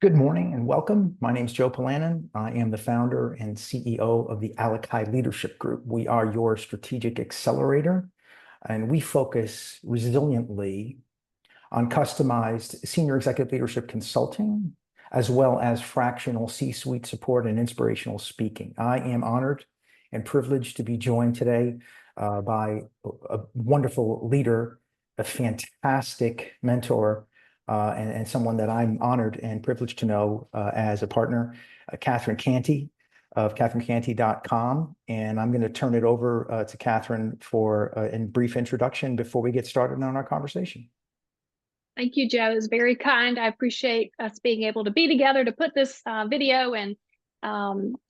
Good morning and welcome. My name is Joe Polanin. I am the founder and CEO of the Alakai Leadership Group. We are your strategic accelerator, and we focus resiliently on customized senior executive leadership consulting, as well as fractional C-suite support and inspirational speaking. I am honored and privileged to be joined today by a wonderful leader, a fantastic mentor, and someone that I'm honored and privileged to know as a partner, Catherine Canty of catherinecanty.com. And I'm going to turn it over to Catherine for a brief introduction before we get started on our conversation. Thank you, Joe. It's very kind. I appreciate us being able to be together to put this video and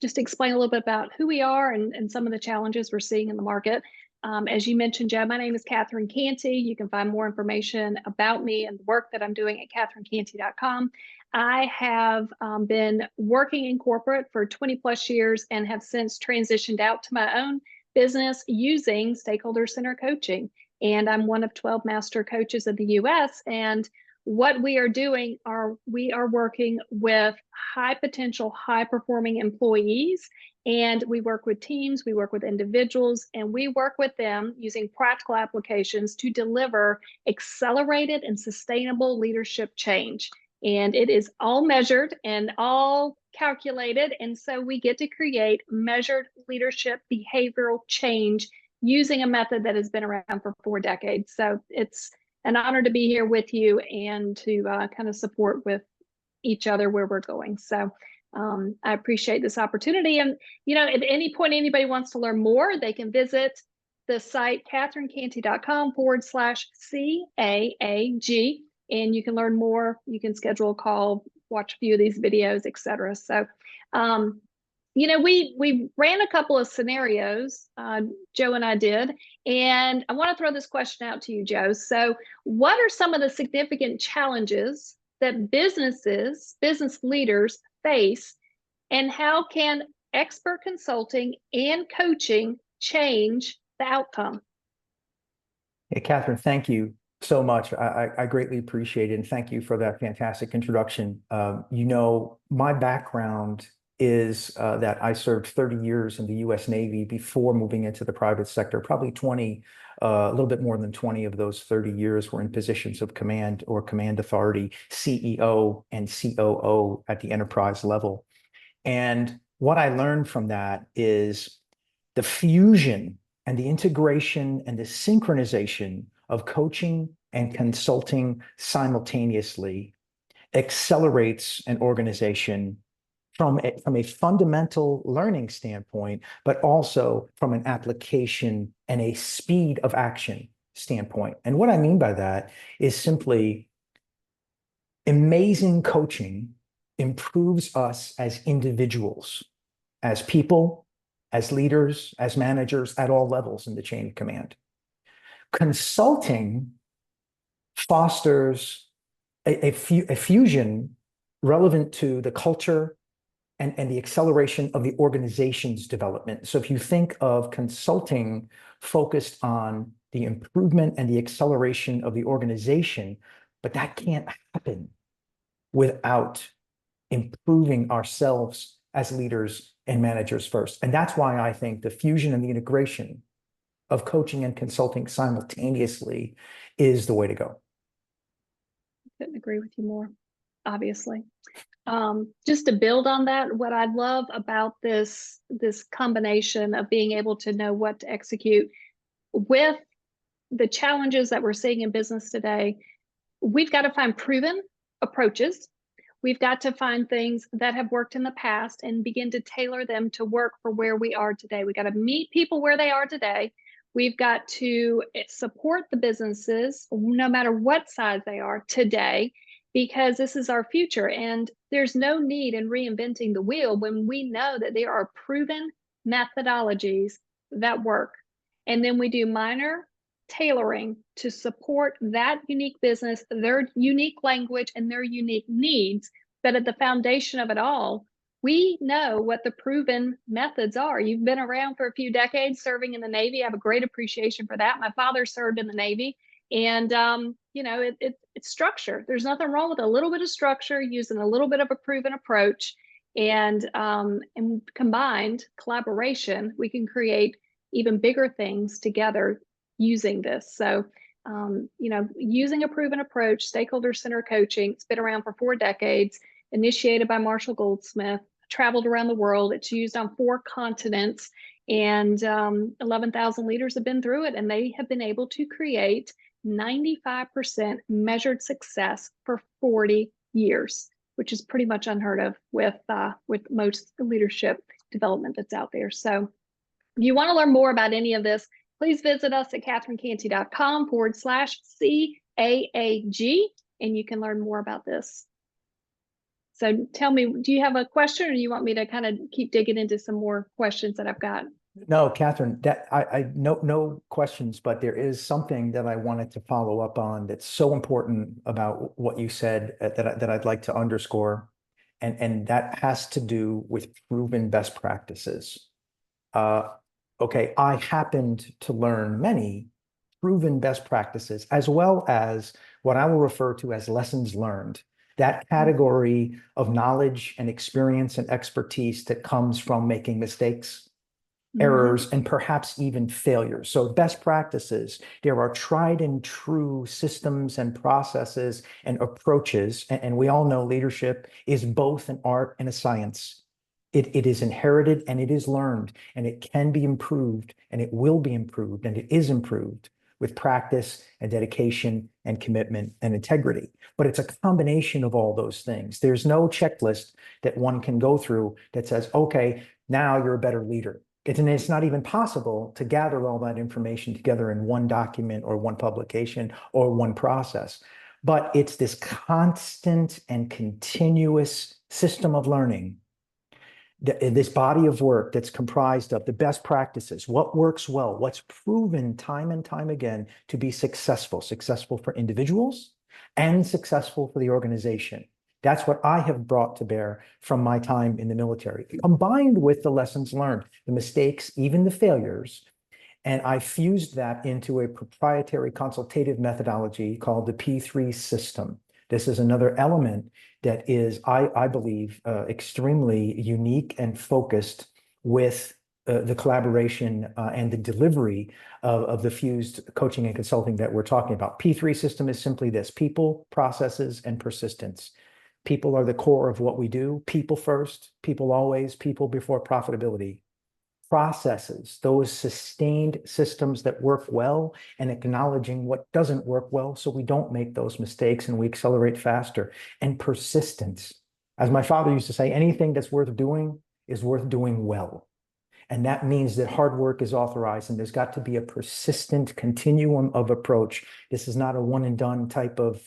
just explain a little bit about who we are and some of the challenges we're seeing in the market. As you mentioned, Joe, my name is Catherine Canty. You can find more information about me and the work that I'm doing at catherinecanty.com. I have been working in corporate for 20 plus years and have since transitioned out to my own business using stakeholder-centered coaching. And I'm one of 12 master coaches in the US. And what we are doing we are working with high potential, high performing employees. And we work with teams, we work with individuals, and we work with them using practical applications to deliver accelerated and sustainable leadership change. And it is all measured and all calculated. And so we get to create measured leadership behavioral change using a method that has been around for 4 decades. So it's an honor to be here with you and to kind of support with each other where we're going. So I appreciate this opportunity. And, you know, at any point anybody wants to learn more, they can visit the site catherinecanty.com/CAAG, and you can learn more. You can schedule a call, watch a few of these videos, etc. So, you know, we ran a couple of scenarios, Joe and I did, and I want to throw this question out to you, Joe. So what are some of the significant challenges that business leaders face, and how can expert consulting and coaching change the outcome? Hey, Catherine, thank you so much. I greatly appreciate it. And thank you for that fantastic introduction. You know, my background is that I served 30 years in the US Navy before moving into the private sector. Probably 20, a little bit more than 20 of those 30 years were in positions of command or command authority, CEO and COO at the enterprise level. And what I learned from that is the fusion and the integration and the synchronization of coaching and consulting simultaneously accelerates an organization from a fundamental learning standpoint, but also from an application and a speed of action standpoint. And what I mean by that is simply amazing coaching improves us as individuals, as people, as leaders, as managers at all levels in the chain of command. Consulting fosters a fusion relevant to the culture and the acceleration of the organization's development. So if you think of consulting focused on the improvement and the acceleration of the organization, but that can't happen without improving ourselves as leaders and managers first. And that's why I think the fusion and the integration of coaching and consulting simultaneously is the way to go. Couldn't agree with you more, obviously. Just to build on that, what I love about this combination of being able to know what to execute with the challenges that we're seeing in business today, we've got to find proven approaches. We've got to find things that have worked in the past and begin to tailor them to work for where we are today. We got to meet people where they are today. We've got to support the businesses, no matter what size they are today, because this is our future. And there's no need in reinventing the wheel when we know that there are proven methodologies that work. And then we do minor tailoring to support that unique business, their unique language, and their unique needs. But at the foundation of it all, we know what the proven methods are. You've been around for a few decades serving in the Navy. I have a great appreciation for that. My father served in the Navy, And it's structure. There's nothing wrong with a little bit of structure, using a little bit of a proven approach, and combined collaboration, we can create even bigger things together using this. So using a proven approach, stakeholder center coaching, it's been around for 4 decades, initiated by Marshall Goldsmith, traveled around the world. It's used on 4 continents, and 11,000 leaders have been through it, and they have been able to create 95% measured success for 40 years, which is pretty much unheard of with most leadership development that's out there. So if you want to learn more about any of this, please visit us at katherinecanty.com/CAAG, and you can learn more about this. So tell me, do you have a question, or do you want me to kind of keep digging into some more questions that I've got? No, Catherine, that I no questions, but there is something that I wanted to follow up on that's so important about what you said, that I'd like to underscore, and that has to do with proven best practices. Okay, I happened to learn many proven best practices, as well as what I will refer to as lessons learned. That category of knowledge and experience and expertise that comes from making mistakes, errors, and perhaps even failures. So best practices, there are tried and true systems and processes and approaches. And we all know leadership is both an art and a science. It is inherited and it is learned, and it can be improved, and it will be improved, and it is improved with practice and dedication and commitment and integrity. But it's a combination of all those things. There's no checklist that one can go through that says, okay, now you're a better leader. It's not even possible to gather all that information together in one document or one publication or one process. But it's this constant and continuous system of learning, this body of work that's comprised of the best practices, what works well, what's proven time and time again to be successful for individuals and successful for the organization. That's what I have brought to bear from my time in the military, combined with the lessons learned, the mistakes, even the failures. And I fused that into a proprietary consultative methodology called the P3 system. This is another element that is, I believe, extremely unique and focused with the collaboration and the delivery of the fused coaching and consulting that we're talking about. P3 system is simply this: people, processes, and persistence. People are the core of what we do. People first, people always, people before profitability. Processes, those sustained systems that work well, and acknowledging what doesn't work well so we don't make those mistakes and we accelerate faster. And persistence. As my father used to say, anything that's worth doing is worth doing well. And that means that hard work is authorized, and there's got to be a persistent continuum of approach. This is not a one and done type of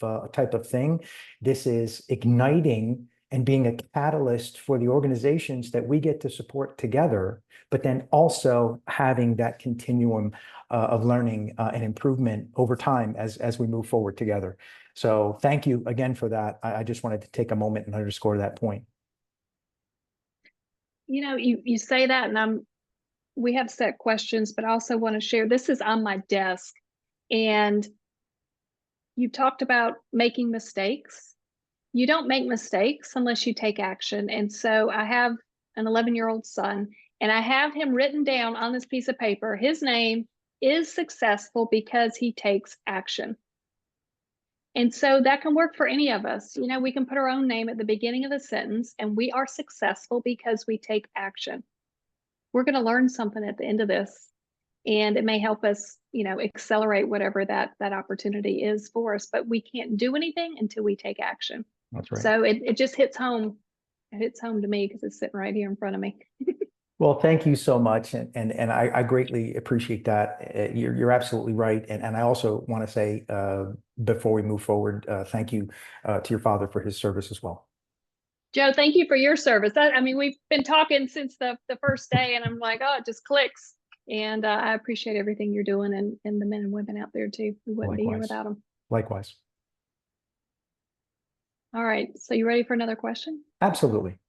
thing. This is igniting and being a catalyst for the organizations that we get to support together, but then also having that continuum of learning and improvement over time as we move forward together. So thank you again for that. I just wanted to take a moment and underscore that point. You say that, and we have set questions, but I also want to share, this is on my desk, and you talked about making mistakes. You don't make mistakes unless you take action. And so I have an 11-year-old son, and I have him written down on this piece of paper. His name is successful because he takes action. And so that can work for any of us. We can put our own name at the beginning of the sentence, and we are successful because we take action. We're going to learn something at the end of this, and it may help us, accelerate whatever that opportunity is for us. But we can't do anything until we take action. That's right. So it just hits home. It hits home to me because it's sitting right here in front of me. Well, thank you so much, and I greatly appreciate that. You're absolutely right, and I also want to say before we move forward, thank you to your father for his service as well. Joe, thank you for your service. We've been talking since the first day, and I'm like, oh, it just clicks. And I appreciate everything you're doing, and the men and women out there too. We wouldn't be here without them. Likewise. All right. So you ready for another question? Absolutely.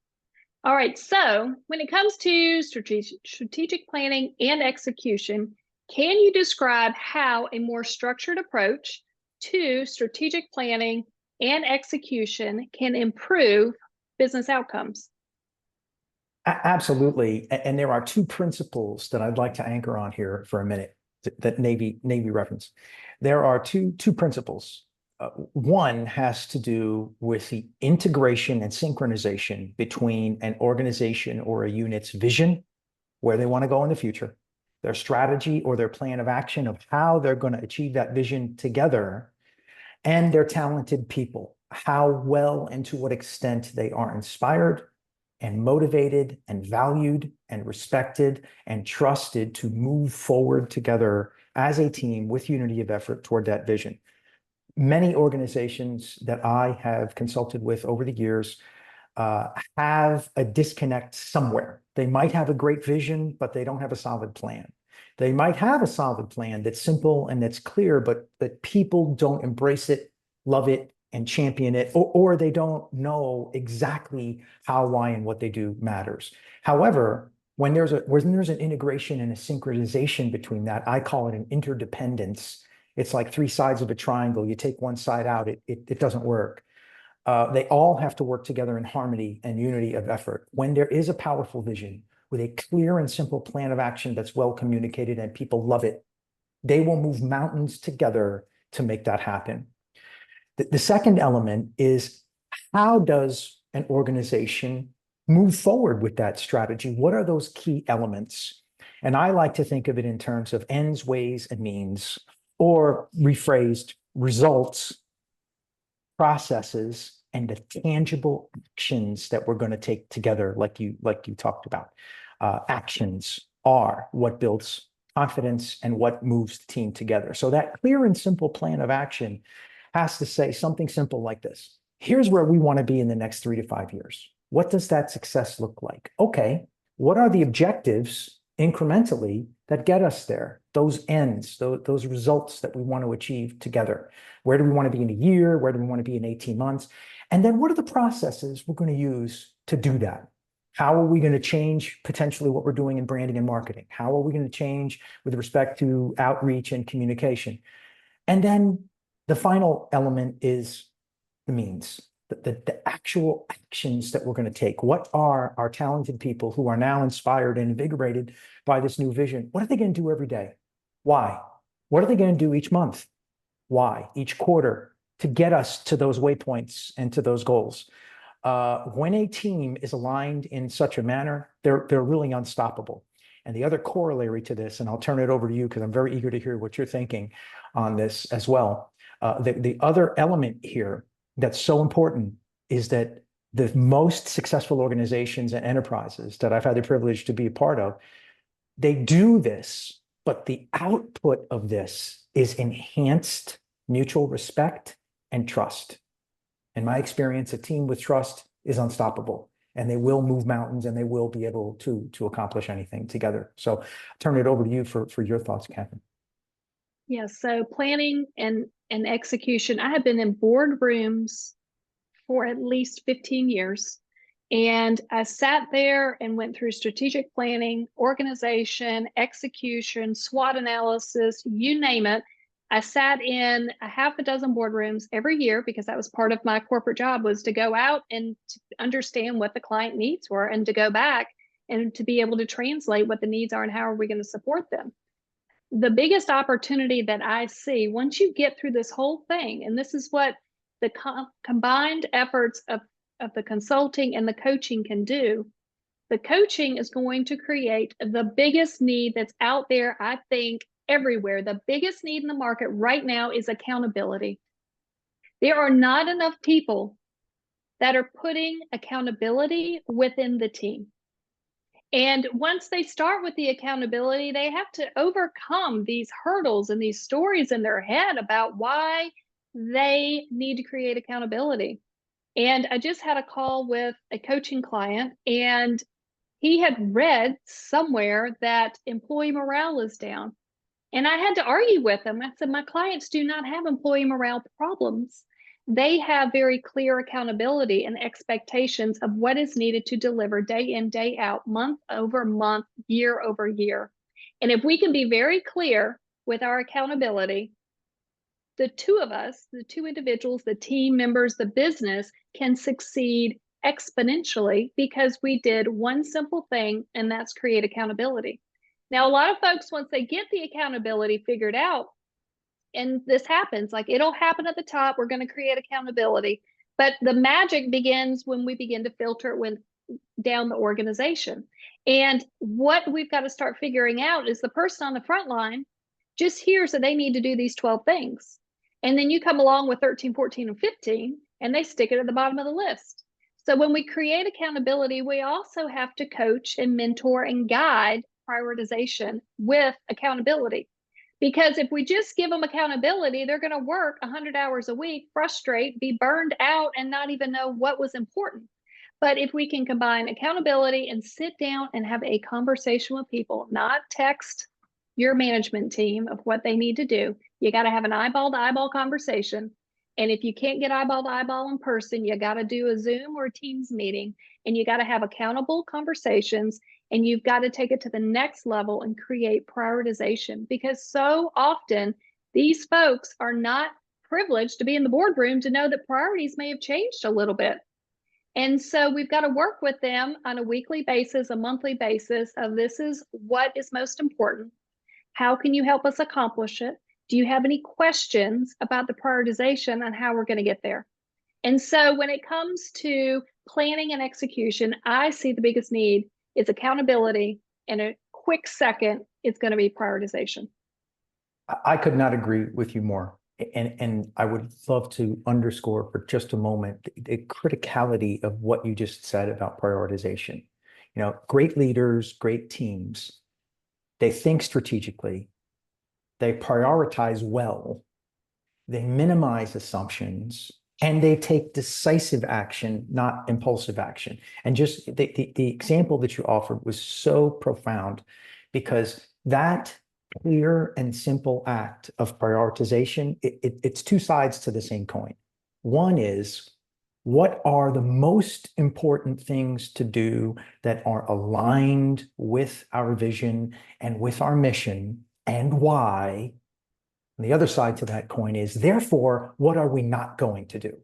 All right. So when it comes to strategic planning and execution, Can you describe how a more structured approach to strategic planning and execution can improve business outcomes? Absolutely. And there are two principles that I'd like to anchor on here for a minute that Navy reference. There are two principles. One has to do with the integration and synchronization between an organization or a unit's vision, where they want to go in the future, their strategy or their plan of action of how they're going to achieve that vision together, and their talented people, how well and to what extent they are inspired and motivated and valued and respected and trusted to move forward together as a team with unity of effort toward that vision. Many organizations that I have consulted with over the years have a disconnect somewhere. They might have a great vision, but they don't have a solid plan. They might have a solid plan that's simple and that's clear, but that people don't embrace it, love it, and champion it, or they don't know exactly how, why, and what they do matters. However, when there's an integration and a synchronization between that, I call it an interdependence. It's like three sides of a triangle. You take one side out, it doesn't work. They all have to work together in harmony and unity of effort. When there is a powerful vision with a clear and simple plan of action that's well communicated and people love it, they will move mountains together to make that happen. The second element is, how does an organization move forward with that strategy? What are those key elements? And I like to think of it in terms of ends, ways, and means, or rephrased, results, processes, and the tangible actions that we're going to take together, like you talked about. Actions are what builds confidence and what moves the team together. So that clear and simple plan of action has to say something simple like this: here's where we want to be in the next 3 to 5 years. What does that success look like? Okay, what are the objectives incrementally that get us there? Those ends, those results that we want to achieve together. Where do we want to be in a year? Where do we want to be in 18 months? And then what are the processes we're going to use to do that? How are we going to change potentially what we're doing in branding and marketing? How are we going to change with respect to outreach and communication? And then the final element is the means, the actual actions that we're going to take. What are our talented people who are now inspired and invigorated by this new vision? What are they going to do every day? Why? What are they going to do each month? Why? Each quarter, to get us to those waypoints and to those goals. When a team is aligned in such a manner, they're really unstoppable. And the other corollary to this, and I'll turn it over to you because I'm very eager to hear what you're thinking on this as well. The other element here that's so important is that the most successful organizations and enterprises that I've had the privilege to be a part of, they do this, but the output of this is enhanced mutual respect and trust. In my experience, a team with trust is unstoppable, and they will move mountains, and they will be able to accomplish anything together. So I'll turn it over to you for your thoughts, Catherine. Yes, so planning and execution. I have been in boardrooms for at least 15 years. And I sat there and went through strategic planning, organization, execution, SWOT analysis, you name it. I sat in a half a dozen boardrooms every year because that was part of my corporate job, was to go out and to understand what the client needs were and to go back and to be able to translate what the needs are and how are we going to support them. The biggest opportunity that I see once you get through this whole thing, and this is what the combined efforts of the consulting and the coaching can do, the coaching is going to create the biggest need that's out there, I think, everywhere. The biggest need in the market right now is accountability. There are not enough people that are putting accountability within the team. And once they start with the accountability, they have to overcome these hurdles and these stories in their head about why they need to create accountability. And I just had a call with a coaching client, and he had read somewhere that employee morale is down. And I had to argue with him. I said, my clients do not have employee morale problems. They have very clear accountability and expectations of what is needed to deliver day in, day out, month over month, year over year. And if we can be very clear with our accountability, the two of us, the two individuals, the team members, the business can succeed exponentially because we did one simple thing, and that's create accountability. Now, a lot of folks, once they get the accountability figured out, and this happens, like it'll happen at the top, we're going to create accountability. But the magic begins when we begin to filter it down the organization. And what we've got to start figuring out is the person on the front line just hears that they need to do these 12 things. And then you come along with 13, 14, and 15, and they stick it at the bottom of the list. So when we create accountability, we also have to coach and mentor and guide prioritization with accountability. Because if we just give them accountability, they're going to work 100 hours a week, frustrate, be burned out, and not even know what was important. But if we can combine accountability and sit down and have a conversation with people, not text your management team of what they need to do, you got to have an eyeball to eyeball conversation. And if you can't get eyeball to eyeball in person, you got to do a Zoom or a Teams meeting, and you got to have accountable conversations, and you've got to take it to the next level and create prioritization, because so often these folks are not privileged to be in the boardroom to know that priorities may have changed a little bit. And so we've got to work with them on a weekly basis, a monthly basis of this is what is most important. How can you help us accomplish it? Do you have any questions about the prioritization and how we're going to get there? And so when it comes to planning and execution, I see the biggest need is accountability, and a quick second, it's going to be prioritization. I could not agree with you more. And I would love to underscore for just a moment the criticality of what you just said about prioritization. You know, great leaders, great teams, they think strategically, they prioritize well, they minimize assumptions, and they take decisive action, not impulsive action. And just the example that you offered was so profound, because that clear and simple act of prioritization, it's two sides to the same coin. One is, what are the most important things to do that are aligned with our vision and with our mission, and why? And the other side to that coin is, therefore, what are we not going to do?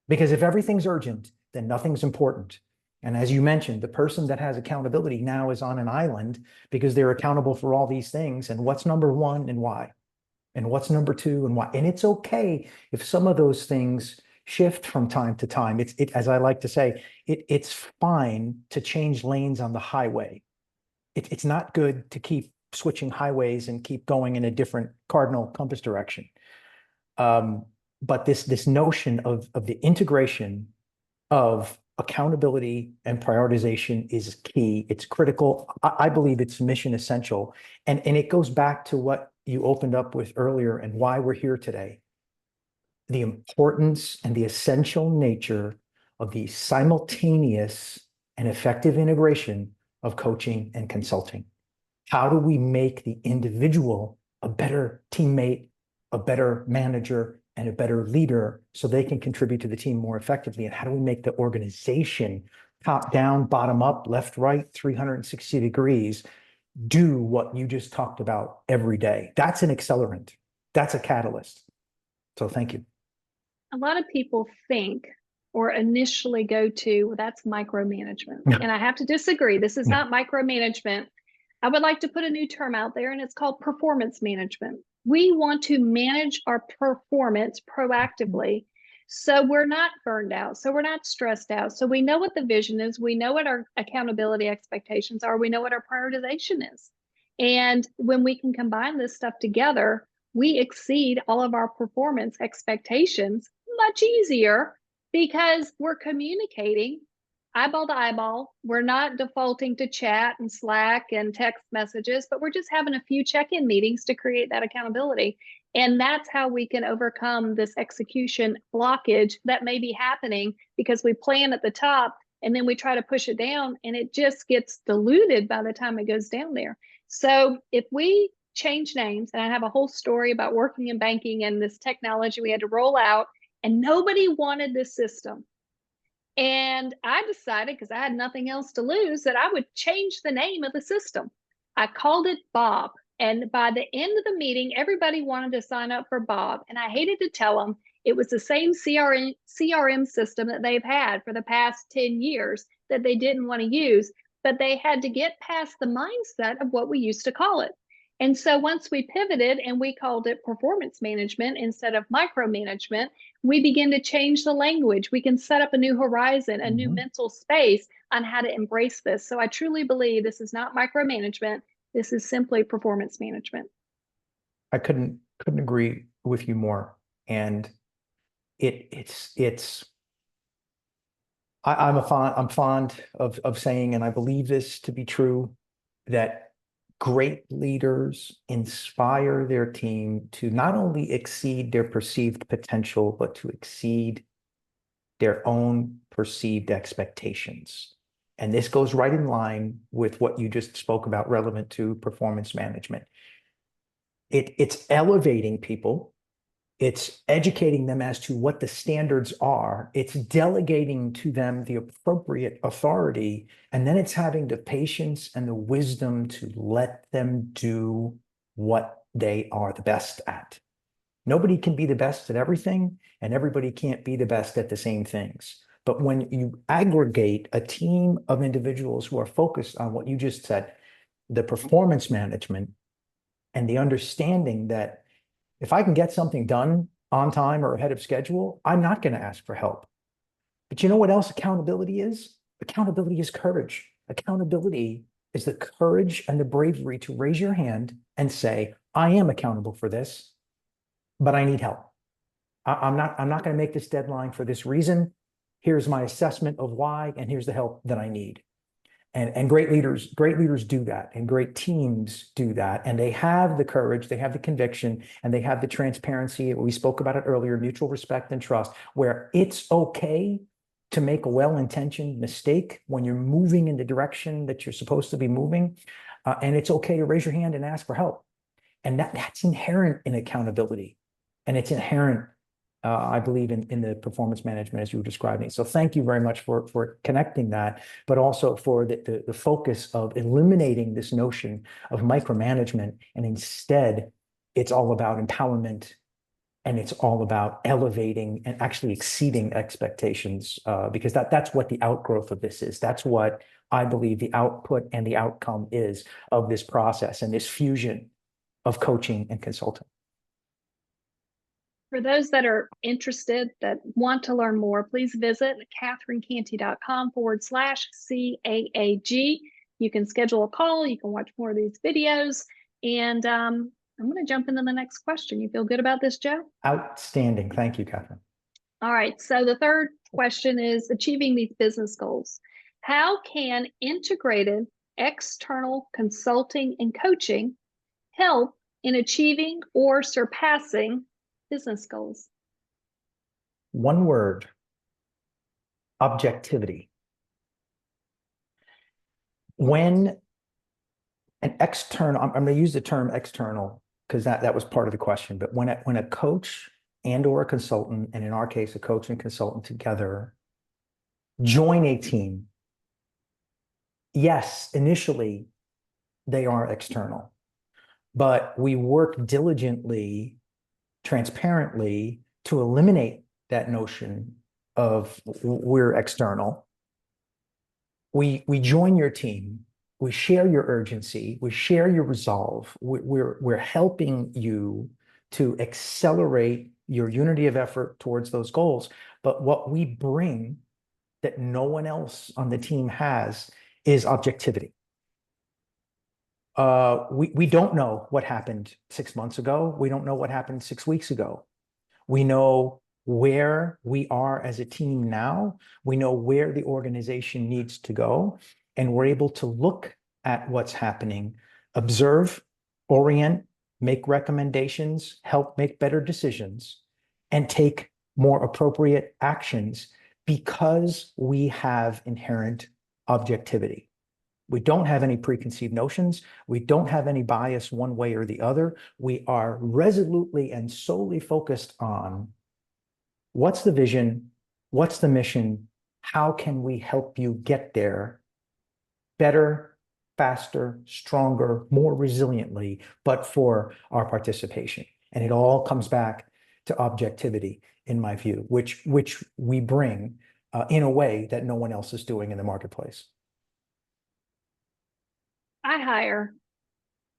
Because if everything's urgent, then nothing's important. And as you mentioned, the person that has accountability now is on an island because they're accountable for all these things. And what's number one and why? And what's number two and why? And it's okay if some of those things shift from time to time. As I like to say, it's fine to change lanes on the highway. It's not good to keep switching highways and keep going in a different cardinal compass direction. But this notion of the integration of accountability and prioritization is key. It's critical. I believe it's mission essential. And it goes back to what you opened up with earlier and why we're here today. The importance and the essential nature of the simultaneous and effective integration of coaching and consulting. How do we make the individual a better teammate, a better manager, and a better leader so they can contribute to the team more effectively? And how do we make the organization top down, bottom up, left, right, 360 degrees, do what you just talked about every day? That's an accelerant. That's a catalyst. So thank you. A lot of people think or initially go to, well, that's micromanagement. And I have to disagree. This is not micromanagement. I would like to put a new term out there, and it's called performance management. We want to manage our performance proactively so we're not burned out, so we're not stressed out, so we know what the vision is, we know what our accountability expectations are, we know what our prioritization is. And when we can combine this stuff together, we exceed all of our performance expectations much easier because we're communicating eyeball to eyeball. We're not defaulting to chat and Slack and text messages, but we're just having a few check-in meetings to create that accountability. And that's how we can overcome this execution blockage that may be happening because we plan at the top and then we try to push it down and it just gets diluted by the time it goes down there. So if we change names, and I have a whole story about working in banking and this technology we had to roll out, and nobody wanted this system. And I decided, because I had nothing else to lose, that I would change the name of the system. I called it Bob. And by the end of the meeting, everybody wanted to sign up for Bob. And I hated to tell them it was the same CRM system that they've had for the past 10 years that they didn't want to use, but they had to get past the mindset of what we used to call it. And so once we pivoted and we called it performance management instead of micromanagement, we begin to change the language. We can set up a new horizon, a new mental space on how to embrace this. So I truly believe this is not micromanagement. This is simply performance management. I couldn't agree with you more. And it's I'm fond of saying, and I believe this to be true, that great leaders inspire their team to not only exceed their perceived potential, but to exceed their own perceived expectations. And this goes right in line with what you just spoke about relevant to performance management. It's elevating people. It's educating them as to what the standards are. It's delegating to them the appropriate authority. And then it's having the patience and the wisdom to let them do what they are the best at. Nobody can be the best at everything, and everybody can't be the best at the same things. But when you aggregate a team of individuals who are focused on what you just said, the performance management and the understanding that if I can get something done on time or ahead of schedule, I'm not going to ask for help. But you know what else accountability is? Accountability is courage. Accountability is the courage and the bravery to raise your hand and say, I am accountable for this, but I need help. I'm not going to make this deadline for this reason. Here's my assessment of why, and here's the help that I need. And great leaders do that, and great teams do that. And they have the courage, they have the conviction, and they have the transparency. We spoke about it earlier, mutual respect and trust, where it's okay to make a well-intentioned mistake when you're moving in the direction that you're supposed to be moving. And it's okay to raise your hand and ask for help. And that's inherent in accountability. And it's inherent, I believe, in the performance management as you were describing. So thank you very much for connecting that, but also for the focus of eliminating this notion of micromanagement. And instead, it's all about empowerment, and it's all about elevating and actually exceeding expectations, because that's what the outgrowth of this is. That's what I believe the output and the outcome is of this process and this fusion of coaching and consulting. For those that are interested, that want to learn more, please visit catherinecanty.com/CAAG. You can schedule a call, you can watch more of these videos, and I'm going to jump into the next question. You feel good about this, Joe? Outstanding. Thank you, Catherine. All right. So the third question is achieving these business goals. How can integrated external consulting and coaching help in achieving or surpassing business goals? One word: objectivity. When an external, I'm going to use the term external because that was part of the question, but when a coach and or a consultant, and in our case, a coach and consultant together, join a team, yes, initially they are external, but we work diligently, transparently to eliminate that notion of we're external. We join your team, we share your urgency, we share your resolve. We're helping you to accelerate your unity of effort towards those goals. But what we bring that no one else on the team has is objectivity. We don't know what happened 6 months ago. We don't know what happened 6 weeks ago. We know where we are as a team now. We know where the organization needs to go. And we're able to look at what's happening, observe, orient, make recommendations, help make better decisions, and take more appropriate actions because we have inherent objectivity. We don't have any preconceived notions. We don't have any bias one way or the other. We are resolutely and solely focused on what's the vision, what's the mission, how can we help you get there better, faster, stronger, more resiliently, but for our participation. And it all comes back to objectivity, in my view, which we bring in a way that no one else is doing in the marketplace. I hire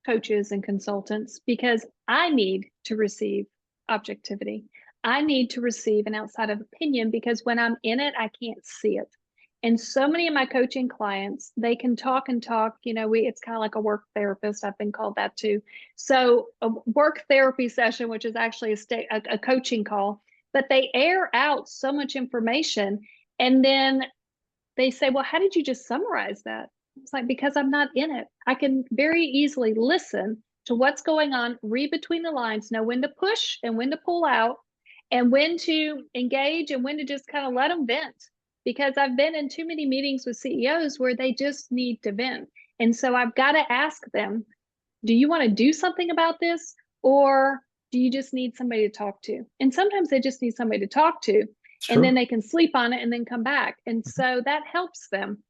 coaches and consultants because I need to receive objectivity. I need to receive an outside of opinion because when I'm in it, I can't see it. And so many of my coaching clients, they can talk and talk. It's kind of like a work therapist. I've been called that too. So a work therapy session, which is actually a coaching call, but they air out so much information. And then they say, well, how did you just summarize that? It's like, because I'm not in it. I can very easily listen to what's going on, read between the lines, know when to push and when to pull out, and when to engage and when to just kind of let them vent. Because I've been in too many meetings with CEOs where they just need to vent. And so I've got to ask them, do you want to do something about this? Or do you just need somebody to talk to? And sometimes they just need somebody to talk to, It's and then true. they can sleep on it and then come back. And so that helps them.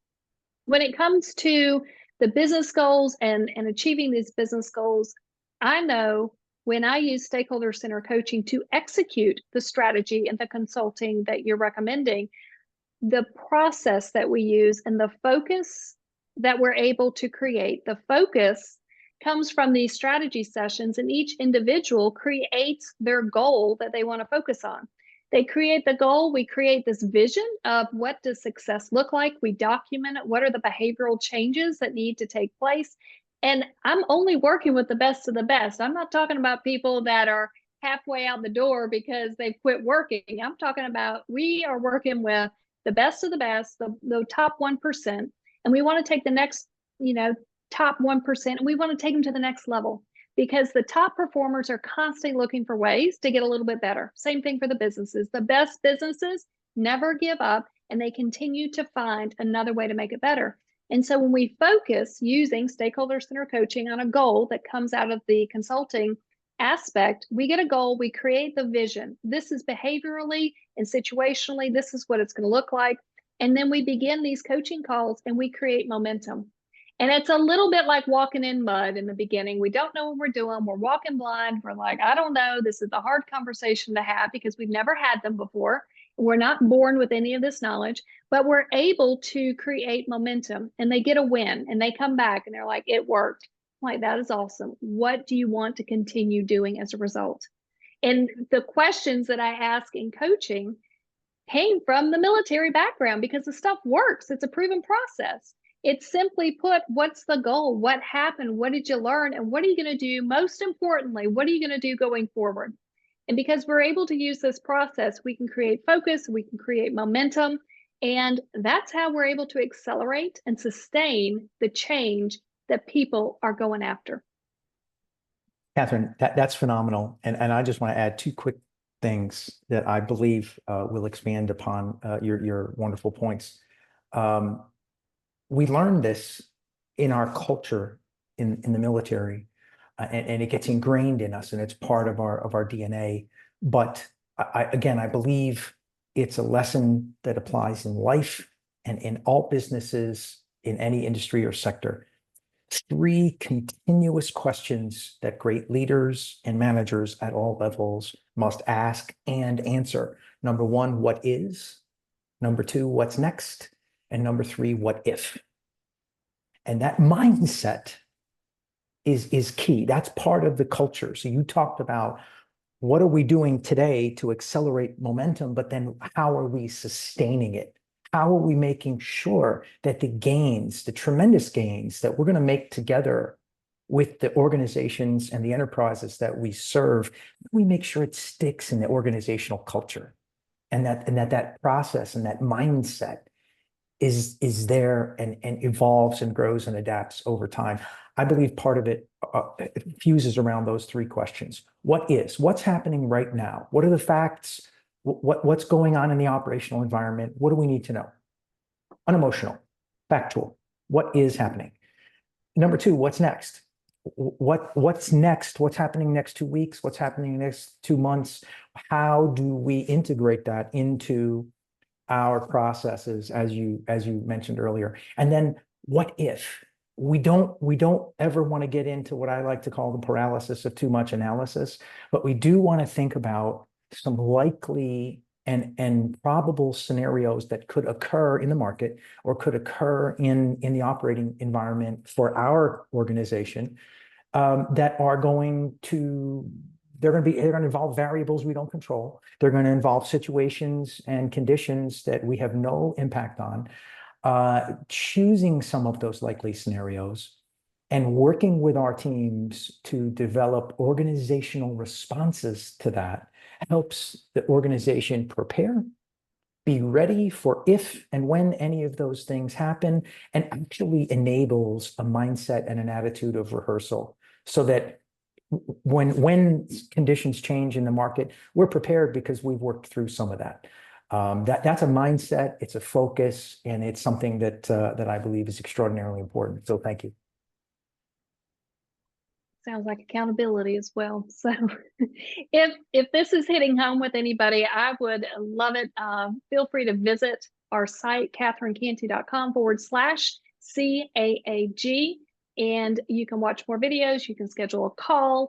When it comes to the business goals and achieving these business goals, I know when I use stakeholder center coaching to execute the strategy and the consulting that you're recommending, the process that we use and the focus that we're able to create, the focus comes from these strategy sessions, and each individual creates their goal that they want to focus on. They create the goal. We create this vision of what does success look like. We document it. What are the behavioral changes that need to take place? And I'm only working with the best of the best. I'm not talking about people that are halfway out the door because they've quit working. I'm talking about we are working with the best of the best, the top 1%. And we want to take the next, top 1%, and we want to take them to the next level because the top performers are constantly looking for ways to get a little bit better. Same thing for the businesses. The best businesses never give up and they continue to find another way to make it better. And so when we focus using stakeholder center coaching on a goal that comes out of the consulting aspect, we get a goal, we create the vision. This is behaviorally and situationally, this is what it's going to look like. And then we begin these coaching calls and we create momentum. And it's a little bit like walking in mud in the beginning. We don't know what we're doing. We're walking blind. We're like, I don't know. This is a hard conversation to have because we've never had them before. We're not born with any of this knowledge, but we're able to create momentum and they get a win and they come back and they're like, it worked. I'm like, that is awesome. What do you want to continue doing as a result? And the questions that I ask in coaching came from the military background because the stuff works. It's a proven process. It's simply put, what's the goal? What happened? What did you learn? And what are you going to do? Most importantly, what are you going to do going forward? And because we're able to use this process, we can create focus, we can create momentum, and that's how we're able to accelerate and sustain the change that people are going after. Catherine, that's phenomenal. And I just want to add two quick things that I believe will expand upon your wonderful points. We learned this in our culture in the military, and it gets ingrained in us, and it's part of our DNA. But again, I believe it's a lesson that applies in life and in all businesses in any industry or sector. Three continuous questions that great leaders and managers at all levels must ask and answer. Number one, what is? Number two, what's next? And number three, what if? And that mindset is key. That's part of the culture. So you talked about what are we doing today to accelerate momentum, but then how are we sustaining it? How are we making sure that the gains, the tremendous gains that we're going to make together with the organizations and the enterprises that we serve, we make sure it sticks in the organizational culture, and that process and that mindset is there and evolves and grows and adapts over time. I believe part of it fuses around those three questions. What is? What's happening right now? What are the facts? What's going on in the operational environment? What do we need to know? Unemotional, factual. What is happening? Number two, what's next? What's next? What's happening next 2 weeks? What's happening next 2 months? How do we integrate that into our processes, as you mentioned earlier? And then what if? we don't ever want to get into what I like to call the paralysis of too much analysis, but we do want to think about some likely and probable scenarios that could occur in the market or could occur in the operating environment for our organization, that are going to they're going to involve variables we don't control. They're going to involve situations and conditions that we have no impact on. Choosing some of those likely scenarios and working with our teams to develop organizational responses to that helps the organization prepare, be ready for if and when any of those things happen, and actually enables a mindset and an attitude of rehearsal so that when conditions change in the market, we're prepared because we've worked through some of that. That's a mindset, it's a focus, and it's something that I believe is extraordinarily important. So thank you. Sounds like accountability as well. So if this is hitting home with anybody, I would love it. Feel free to visit our site, catherinecanty.com/CAAG, and you can watch more videos. You can schedule a call,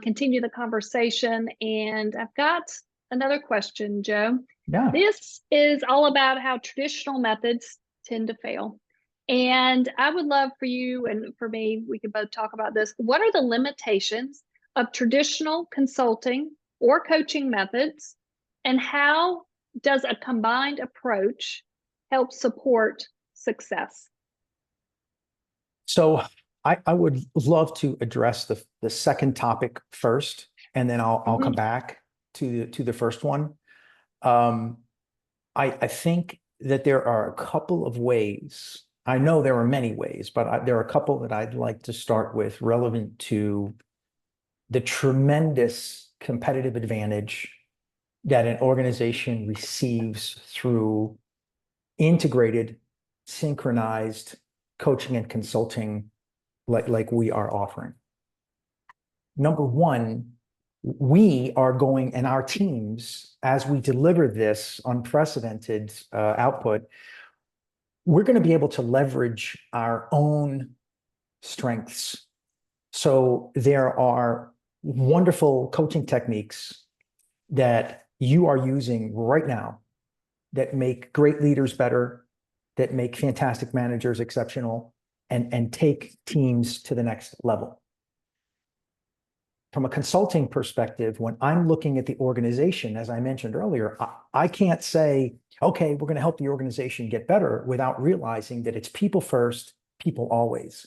continue the conversation. And I've got another question, Joe. Yeah. This is all about how traditional methods tend to fail. And I would love for you and for me, we could both talk about this. What are the limitations of traditional consulting or coaching methods? And how does a combined approach help support success? So I would love to address the second topic first, and then I'll come back to the first one. I think that there are a couple of ways. I know there are many ways, but there are a couple that I'd like to start with relevant to the tremendous competitive advantage that an organization receives through integrated, synchronized coaching and consulting like we are offering. Number one, we are going, and our teams, as we deliver this unprecedented output, we're going to be able to leverage our own strengths. So there are wonderful coaching techniques that you are using right now that make great leaders better, that make fantastic managers exceptional, and take teams to the next level. From a consulting perspective, when I'm looking at the organization, as I mentioned earlier, I can't say, okay, we're going to help the organization get better without realizing that it's people first, people always.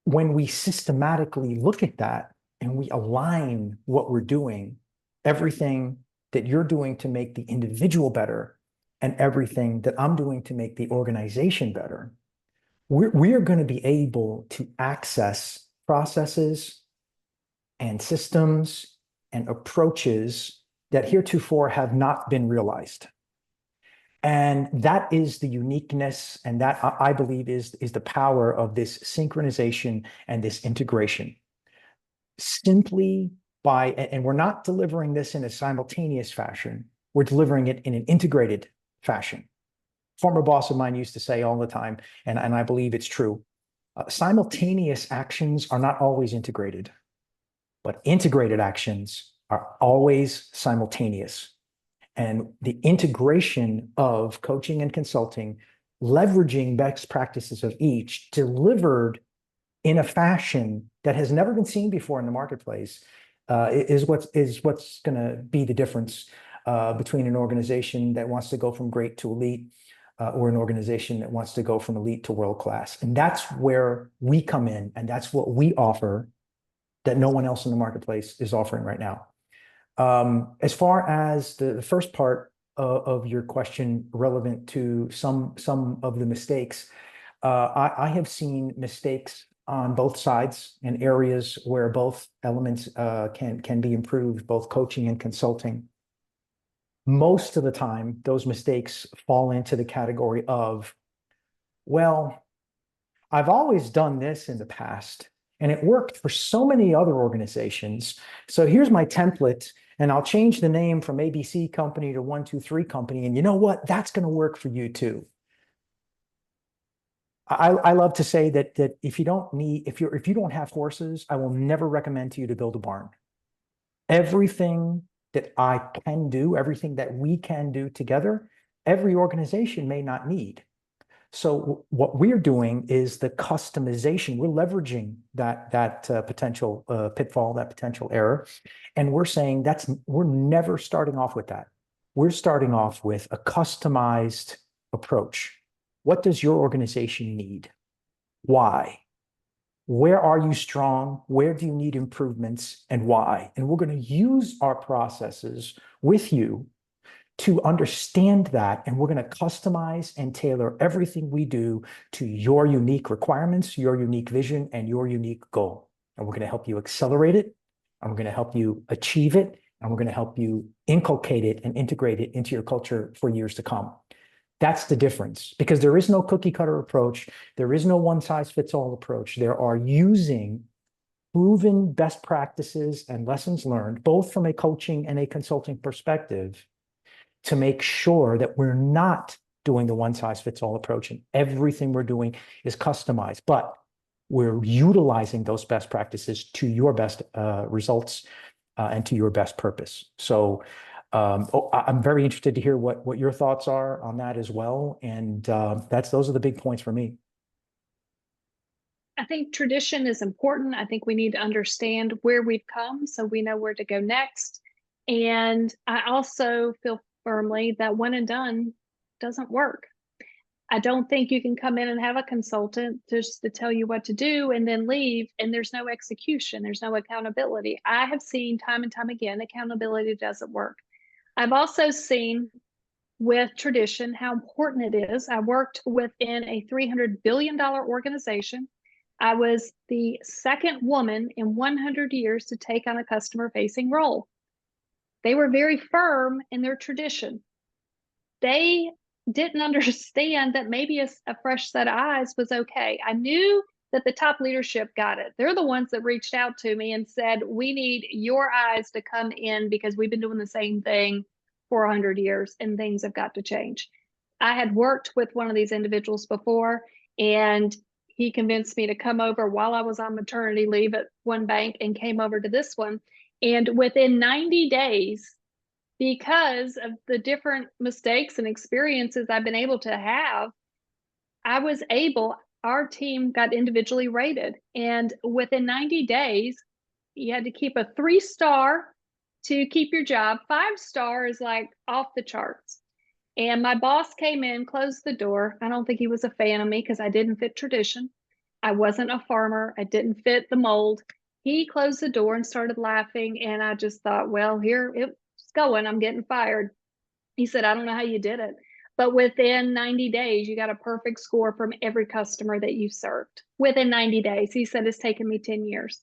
When we systematically look at that and we align what we're doing, everything that you're doing to make the individual better and everything that I'm doing to make the organization better, we're going to be able to access processes and systems and approaches that heretofore have not been realized. And that is the uniqueness, and that I believe is the power of this synchronization and this integration. Simply by, and we're not delivering this in a simultaneous fashion, we're delivering it in an integrated fashion. Former boss of mine used to say all the time, and I believe it's true, simultaneous actions are not always integrated, but integrated actions are always simultaneous. And the integration of coaching and consulting, leveraging best practices of each, delivered in a fashion that has never been seen before in the marketplace, is what's going to be the difference between an organization that wants to go from great to elite, or an organization that wants to go from elite to world class. And that's where we come in, and that's what we offer that no one else in the marketplace is offering right now. As far as the first part of your question relevant to some of the mistakes, I have seen mistakes on both sides in areas where both elements can be improved, both coaching and consulting. Most of the time, those mistakes fall into the category of, well, I've always done this in the past, and it worked for so many other organizations. So here's my template, and I'll change the name from ABC Company to 123 Company. And you know what? That's going to work for you too. I love to say that if you don't need, if you don't have horses, I will never recommend to you to build a barn. Everything that I can do, everything that we can do together, every organization may not need. So what we're doing is the customization. We're leveraging that potential pitfall, that potential error, and we're saying we're never starting off with that. We're starting off with a customized approach. What does your organization need? Why? Where are you strong? Where do you need improvements and why? And we're going to use our processes with you to understand that. And we're going to customize and tailor everything we do to your unique requirements, your unique vision, and your unique goal. And we're going to help you accelerate it. And we're going to help you achieve it. And we're going to help you inculcate it and integrate it into your culture for years to come. That's the difference, because there is no cookie cutter approach. There is no one size fits all approach. There are using proven best practices and lessons learned, both from a coaching and a consulting perspective, to make sure that we're not doing the one size fits all approach and everything we're doing is customized, but we're utilizing those best practices to your best results and to your best purpose. So I'm very interested to hear what your thoughts are on that as well. And those are the big points for me. I think tradition is important. I think we need to understand where we've come so we know where to go next. And I also feel firmly that one and done doesn't work. I don't think you can come in and have a consultant just to tell you what to do and then leave, and there's no execution, there's no accountability. I have seen time and time again, accountability doesn't work. I've also seen with tradition how important it is. I worked within a $300 billion organization. I was the second woman in 100 years to take on a customer facing role. They were very firm in their tradition. They didn't understand that maybe a fresh set of eyes was okay. I knew that the top leadership got it. They're the ones that reached out to me and said, we need your eyes to come in because we've been doing the same thing for 100 years and things have got to change. I had worked with one of these individuals before, and he convinced me to come over while I was on maternity leave at one bank and came over to this one. And within 90 days, because of the different mistakes and experiences I've been able to have, our team got individually rated. And within 90 days, you had to keep a 3-star to keep your job. 5-star is like off the charts. And my boss came in, closed the door. I don't think he was a fan of me because I didn't fit tradition. I wasn't a farmer. I didn't fit the mold. He closed the door and started laughing. And I just thought, well, here it's going. I'm getting fired. He said, I don't know how you did it. But within 90 days, you got a perfect score from every customer that you served. Within 90 days, he said, it's taken me 10 years.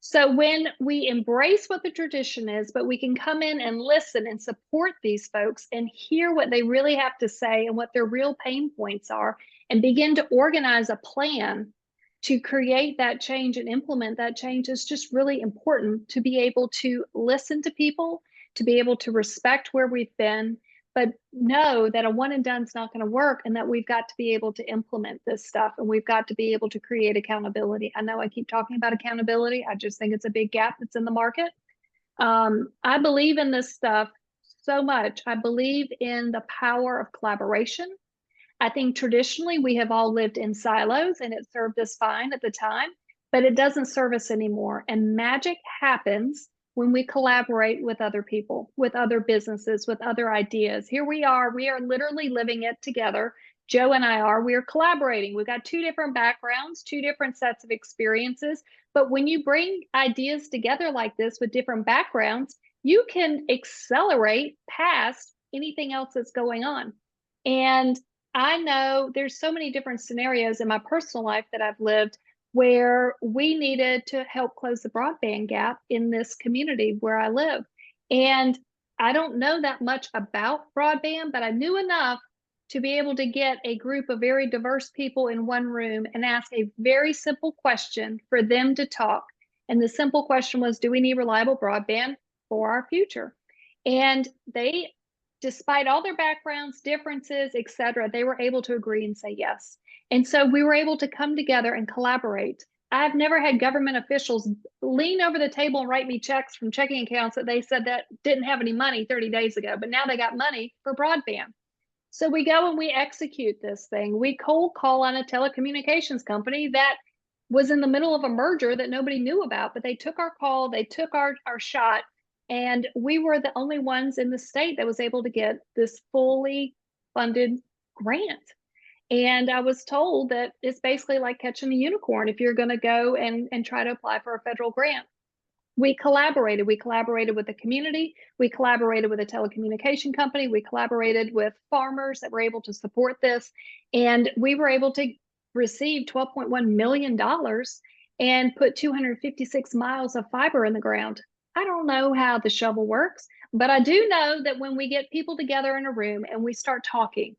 So when we embrace what the tradition is, but we can come in and listen and support these folks and hear what they really have to say and what their real pain points are, and begin to organize a plan to create that change and implement that change, is just really important to be able to listen to people, to be able to respect where we've been, but know that a one and done is not going to work, and that we've got to be able to implement this stuff, and we've got to be able to create accountability. I know I keep talking about accountability. I just think it's a big gap that's in the market. I believe in this stuff so much. I believe in the power of collaboration. I think traditionally we have all lived in silos and it served us fine at the time, but it doesn't serve us anymore. And magic happens when we collaborate with other people, with other businesses, with other ideas. Here we are literally living it together. Joe and I we are collaborating. We've got two different backgrounds, two different sets of experiences. But when you bring ideas together like this with different backgrounds, you can accelerate past anything else that's going on. And I know there's so many different scenarios in my personal life that I've lived where we needed to help close the broadband gap in this community where I live. And I don't know that much about broadband, but I knew enough to be able to get a group of very diverse people in one room and ask a very simple question for them to talk. And the simple question was, do we need reliable broadband for our future? And they despite all their backgrounds, differences, etc., they were able to agree and say yes. And so we were able to come together and collaborate. I've never had government officials lean over the table and write me checks from checking accounts that they said that didn't have any money 30 days ago, but now they got money for broadband. So we go and we execute this thing. We cold call on a telecommunications company that was in the middle of a merger that nobody knew about, but they took our call, they took our shot, and we were the only ones in the state that was able to get this fully funded grant. And I was told that it's basically like catching a unicorn if you're going to go and try to apply for a federal grant. We collaborated. We collaborated with the community. We collaborated with a telecommunication company. We collaborated with farmers that were able to support this. And we were able to receive $12.1 million and put 256 miles of fiber in the ground. I don't know how the shovel works, but I do know that when we get people together in a room and we start talking,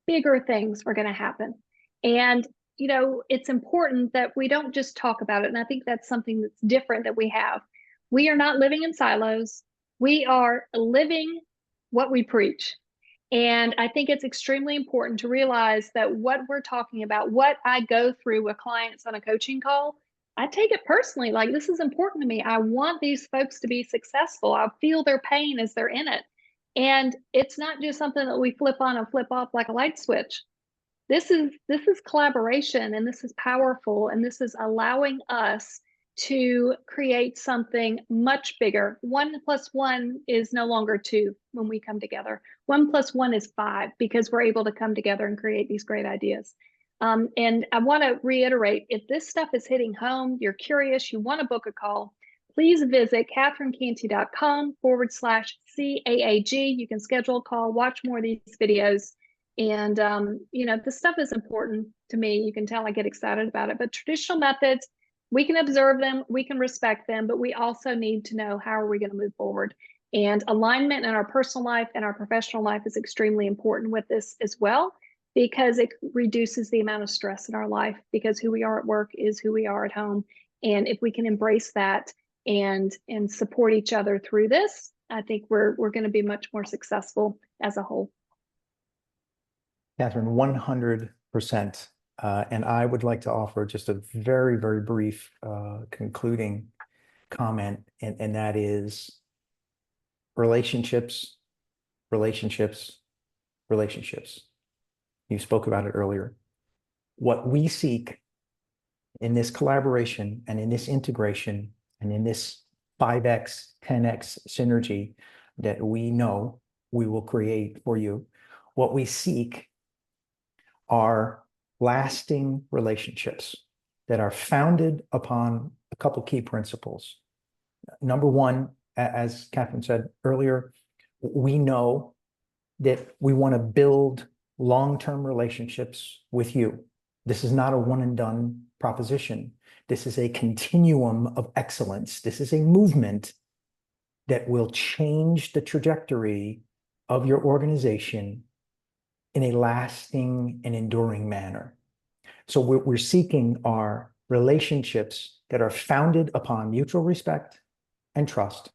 bigger things are going to happen. And it's important that we don't just talk about it. And I think that's something that's different that we have. We are not living in silos. We are living what we preach. And I think it's extremely important to realize that what we're talking about, what I go through with clients on a coaching call, I take it personally. Like, this is important to me. I want these folks to be successful. I feel their pain as they're in it. And it's not just something that we flip on and flip off like a light switch. This is collaboration, and this is powerful, and this is allowing us to create something much bigger. 1+1 is no longer 2 when we come together. 1+1 is 5 because we're able to come together and create these great ideas. And I want to reiterate, if this stuff is hitting home, you're curious, you want to book a call, please visit catherinecanty.com/CAAG. You can schedule a call, watch more of these videos. And, this stuff is important to me. You can tell I get excited about it. But traditional methods, we can observe them, we can respect them, but we also need to know how are we going to move forward. And alignment in our personal life and our professional life is extremely important with this as well, because it reduces the amount of stress in our life, because who we are at work is who we are at home. And if we can embrace that and support each other through this, I think we're going to be much more successful as a whole. Catherine, 100%. And I would like to offer just a very, very brief concluding comment, and that is relationships, relationships, relationships. You spoke about it earlier. What we seek in this collaboration and in this integration and in this 5x, 10x synergy that we know we will create for you, what we seek are lasting relationships that are founded upon a couple key principles. Number one, as Catherine said earlier, we know that we want to build long-term relationships with you. This is not a one and done proposition. This is a continuum of excellence. This is a movement that will change the trajectory of your organization in a lasting and enduring manner. So what we're seeking are relationships that are founded upon mutual respect and trust.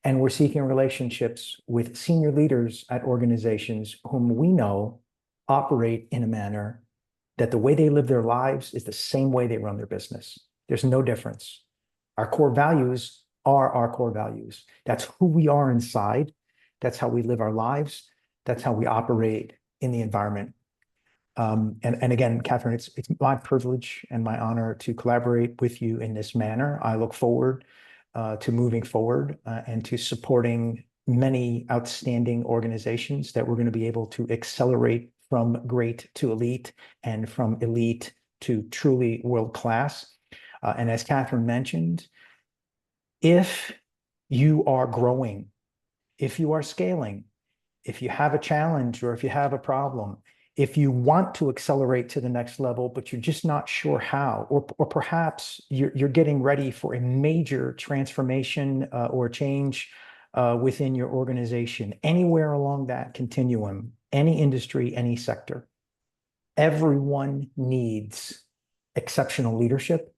And we're seeking relationships with senior leaders at organizations whom we know operate in a manner that the way they live their lives is the same way they run their business. There's no difference. Our core values are our core values. That's who we are inside. That's how we live our lives. That's how we operate in the environment. And again, Catherine, it's my privilege and my honor to collaborate with you in this manner. I look forward to moving forward and to supporting many outstanding organizations that we're going to be able to accelerate from great to elite and from elite to truly world-class. And as Catherine mentioned, if you are growing, if you are scaling, if you have a challenge or if you have a problem, if you want to accelerate to the next level, but you're just not sure how, or perhaps you're getting ready for a major transformation or change within your organization, anywhere along that continuum, any industry, any sector, everyone needs exceptional leadership.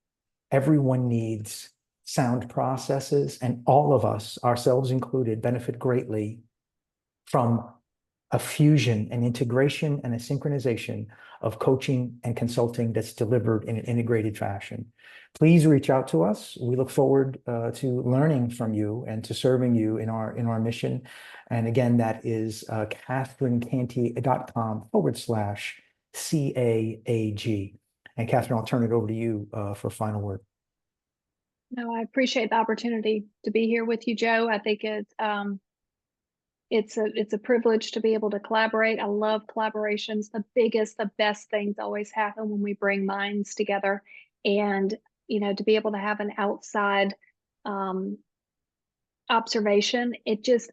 Everyone needs sound processes, and all of us, ourselves included, benefit greatly from a fusion, an integration, and a synchronization of coaching and consulting that's delivered in an integrated fashion. Please reach out to us. We look forward to learning from you and to serving you in our mission. And again, that is CatherineCanty.com/CAAG. And Catherine, I'll turn it over to you for final word. No, I appreciate the opportunity to be here with you, Joe. I think it's a privilege to be able to collaborate. I love collaborations. The best things always happen when we bring minds together. And, to be able to have an outside um, observation,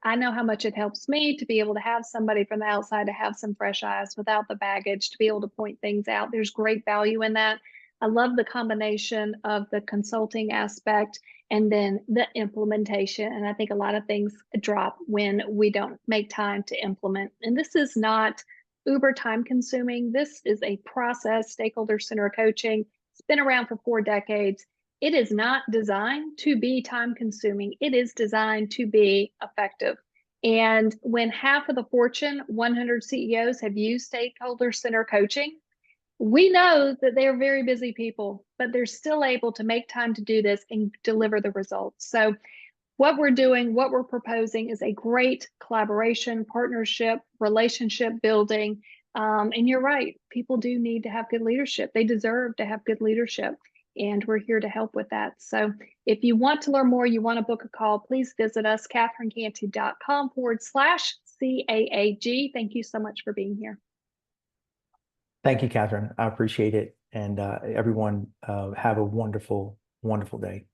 I know how much it helps me to be able to have somebody from the outside, to have some fresh eyes without the baggage, to be able to point things out. There's great value in that. I love the combination of the consulting aspect and then the implementation. And I think a lot of things drop when we don't make time to implement. And this is not uber time consuming. This is a process, stakeholder center coaching. It's been around for 4 decades. It is not designed to be time consuming. It is designed to be effective. And when half of the Fortune 100 CEOs have used stakeholder center coaching, we know that they're very busy people, but they're still able to make time to do this and deliver the results. So what we're doing, what we're proposing is a great collaboration, partnership, relationship building. And you're right, people do need to have good leadership. They deserve to have good leadership. And we're here to help with that. So if you want to learn more, you want to book a call, please visit us, CatherineCanty.com/CAAG. Thank you so much for being here. Thank you, Catherine. I appreciate it. And everyone, have a wonderful, wonderful day.